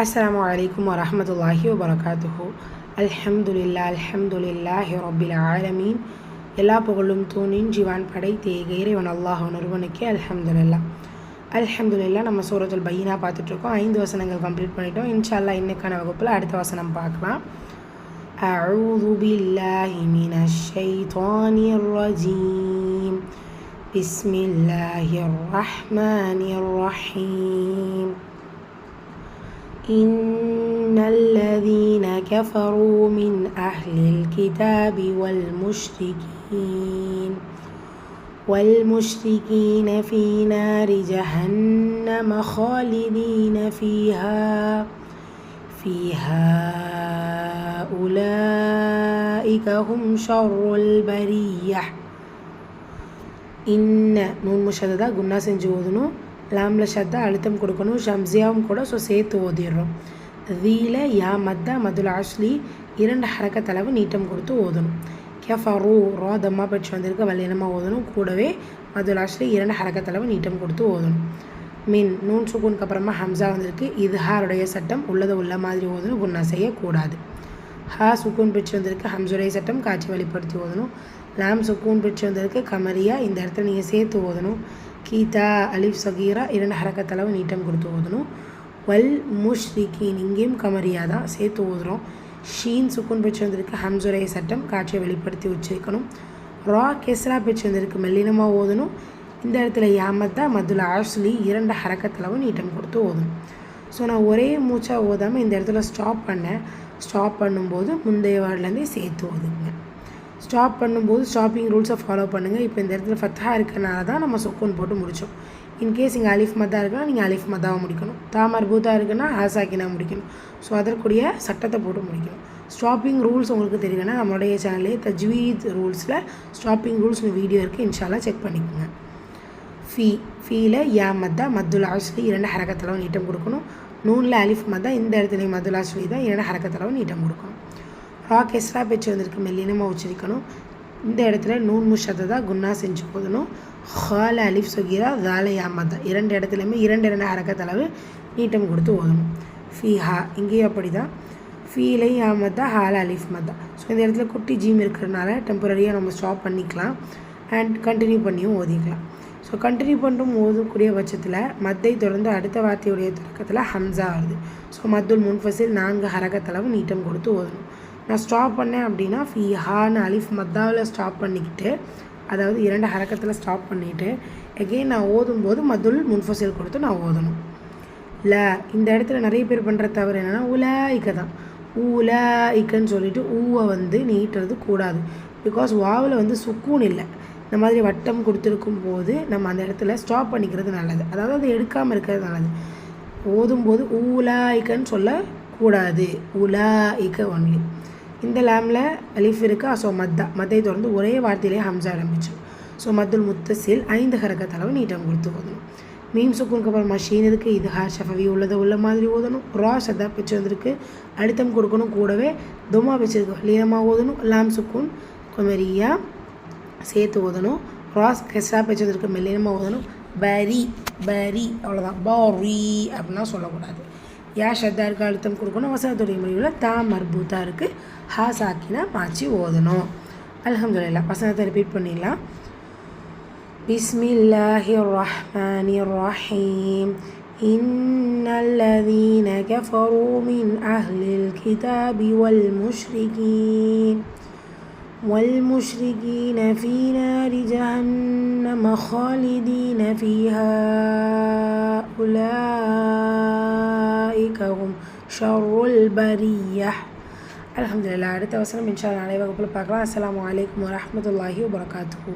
அஸ்ஸலாமு அலைக்கும் வரஹ்மத்துல்லாஹி வபரகாத்துஹு. அல்ஹம்துலில்லாஹி ரப்பில் ஆலமீன். எல்லா புகழும் தூணின் ஜீவான் படைத்தே இறைவன் அல்லாஹ் ஒருவனுக்கே அல்ஹம்துலில்லாஹ். நம்ம சூரத்துல் பையினா பார்த்துட்ருக்கோம். 5 வசனங்கள் கம்ப்ளீட் பண்ணிட்டோம். இன்ஷா அல்லாஹ் இன்னைக்கான வகுப்பில் அடுத்த வசனம் பார்க்கலாம். அஊது பில்லாஹி மினஷ் ஷைத்தானிர் ரஜீம். பிஸ்மில்லாஹிர் ரஹ்மானிர் ரஹீம். إن الذين كفروا من أهل الكتاب والمشركين في نار جهنم خالدين فيها أولئك هم شر البرية. إن نون مشددة قلنا செஞ்சு லாமில் ஷத்தா அழுத்தம் கொடுக்கணும், ஷம்சியாவும் கூட. ஸோ சேர்த்து ஓதிடுறோம். தீல யா மத்தா மதுல் ஆஸ்லி 2 ஹரக்கத் அளவு நீட்டம் கொடுத்து ஓதணும். கெஃபரு ரோ தம்மா பெற்று வந்திருக்க வல்லினமாக ஓதணும். கூடவே மதுல் ஆஸ்லி 2 ஹரக்கத் அளவு நீட்டம் கொடுத்து ஓதணும். மின் நூன் சுக்கூனுக்கு அப்புறமா ஹம்சா வந்திருக்கு. இதுஹாருடைய சட்டம் உள்ளதை உள்ள மாதிரி ஓதணும், குன்னா செய்யக்கூடாது. ஹா சுக்கூன் பெற்று வந்திருக்கு. ஹம்சுடைய சட்டம் காட்சி வெளிப்படுத்தி ஓதணும். லாம் சுக்கூன் பெற்று வந்திருக்கு. கமரியா இந்த இடத்துல நீங்கள் சேர்த்து ஓதணும். கீதா அலிஃப் சகீரா 2 ஹரக்கத் அளவு நீட்டம் கொடுத்து ஓதணும். வல் முஷ்ரிகீன் இங்கேயும் கமரியா தான் சேர்த்து ஓதுறோம். ஷீன் சுக்குன் பெற்று வந்திருக்கு. ஹம்சுடைய சட்டம் காட்சியை வெளிப்படுத்தி உச்சரிக்கணும். ரா கெஸ்ரா பெற்று வந்திருக்கு. மெல்லினமாக ஓதணும். இந்த இடத்துல யாமத்தா மதுல் ஆஸ்லி 2 ஹரக்கத் அளவு நீட்டம் கொடுத்து ஓதணும். ஸோ நான் ஒரே மூச்சாக ஓதாமல் இந்த இடத்துல ஸ்டாப் பண்ணும்போது முந்தைய வேர்ட்லேருந்தே சேர்த்து ஓதுங்க. ஸ்டாப் பண்ணும்போது ஸ்டாப்பிங் ரூல்ஸை ஃபாலோ பண்ணுங்கள். இப்போ இந்த இடத்துல ஃபத்தா இருக்கிறனால தான் நம்ம சுக்கூன் போட்டு முடித்தோம். இன்கேஸ் இங்கே அலிஃப் மத்தா இருக்குன்னா நீங்கள் அலிஃப் மத்தாவை முடிக்கணும். தாமர் பூத்தா இருக்குன்னா ஹாசாக்கினா முடிக்கணும். ஸோ அதற்குரிய சட்டத்தை போட்டு முடிக்கணும். ஸ்டாப்பிங் ரூல்ஸ் உங்களுக்கு தெரியலன்னா நம்மளுடைய சேனல்லே தஜ்வீத் ரூல்ஸில் ஸ்டாப்பிங் ரூல்ஸ்னு வீடியோ இருக்குது, இன்ஷால்லா செக் பண்ணிக்கோங்க. ஃபீல யா மத்தா மத்துல் ஆஸ்லி 2 ஹரக்கத் அளவு நீட்டம் கொடுக்கணும். நூனில் அலிஃப் மத்தா இந்த இடத்துல மத்துல் ஆஸ்லி தான் 2 ஹரக்கத் அளவு நீட்டம் கொடுக்கணும். ரா கெஸ்ரா பெற்று வந்திருக்கு. மெல்லினமாக உச்சரிக்கணும். இந்த இடத்துல நூன் முஷத்ததா குன்னா செஞ்சு போதணும். ஹால அலிஃப் சொகீரா தால யாமத்தா 2 இடத்துலையுமே 2 ஹரக்கத் அளவு நீட்டம் கொடுத்து ஓதணும். ஃபீஹா இங்கேயும் அப்படி தான். ஃபீலை யாமத்தா ஹால அலிஃப் மத்தா. ஸோ இந்த இடத்துல குட்டி ஜீம் இருக்கிறதுனால டெம்பரரியாக நம்ம ஸ்டாப் பண்ணிக்கலாம் அண்ட் கண்டினியூ பண்ணியும் ஓதிக்கலாம். ஸோ கண்டினியூ பண்ணுறோம் ஓதக்கூடிய பட்சத்தில் மத்தை தொடர்ந்து அடுத்த வார்த்தையுடைய தொடக்கத்தில் ஹம்சா வருது. ஸோ மத்துல் முன்ஃபசில் 4 ஹரக்கத் அளவு நீட்டம் கொடுத்து ஓதணும். நான் ஸ்டாப் பண்ணேன் அப்படின்னா ஃபீஹான்னு அலிஃப் மத்தாவில் ஸ்டாப் பண்ணிக்கிட்டு, அதாவது 2 ஹரக்கத்தில் ஸ்டாப் பண்ணிவிட்டு எகெயின் நான் ஓதும்போது மதுல் முன்ஃபசில் கொடுத்து நான் ஓதணும். இந்த இடத்துல நிறைய பேர் பண்ணுற தவறு என்னென்னா உலாய்க்க தான். ஊலாய்க்கன்னு சொல்லிவிட்டு ஊவை நீட்டுறது கூடாது. பிகாஸ் வாவில் சுக்கூன் இல்லை. இந்த மாதிரி வட்டம் கொடுத்துருக்கும் போது நம்ம அந்த இடத்துல ஸ்டாப் பண்ணிக்கிறது நல்லது. அதாவது அது எடுக்காமல் இருக்கிறது நல்லது. ஓதும்போது ஊலாய்க்கன்னு சொல்லக்கூடாது. உலாய்க்க ஒன்லி. இந்த லேமில் அலிஃப் இருக்கா. ஸோ மத்தை தொடர்ந்து ஒரே வார்த்தையிலே ஹம்சா ஆரம்பிச்சோம். ஸோ மத்துல் முத்தசில் 5 ஹரக்கத் அளவு நீட்டம் கொடுத்து ஓதணும். மீம் சுக்குனுக்கு அப்புறம் மஷீன் இருக்குது. இது ஹார் ஷஃபவி உள்ளதை உள்ள மாதிரி ஓதணும். ரா ஷத்தா பெற்று வந்திருக்கு. அழுத்தம் கொடுக்கணும். கூடவே துமா வச்சிருக்கு. லீனமாக ஓதணும். லாம் சுக்குன் கொமரியா சேர்த்து ஓதணும். ராஸ் கெஸ்ரா பெற்று வந்திருக்கு. மெல்லினமாக ஓதணும். பரி அவ்வளோதான். பாரி அப்படின்னா சொல்லக்கூடாது. யா ஷத்தா இருக்குது. அழுத்தம் கொடுக்கணும். வசனத்துடைய முடிவில் தா மர்பூத்தா இருக்குது. ஹா சாக்கினா மாற்றி ஓதணும். அல்ஹம்துலில்லாஹ். வசனத்தை ரிப்பீட் பண்ணிடலாம். பிஸ்மில்லாஹிர் ரஹ்மானிர் ரஹீம். இன்னல்லதீன கஃபரு மின் அஹ்லில் கிதாபி والمشركين في نار جهنم خالدين فيها أولئك هم شر البرية. الحمد لله. அடுத்த வசனம் இன்ஷா அல்லாஹ் நாளை வகுப்பில் பார்க்கலாம். அஸ்ஸலாமு அலைக்கும் வரஹ்மத்துல்லாஹி வபரகாத்துஹு.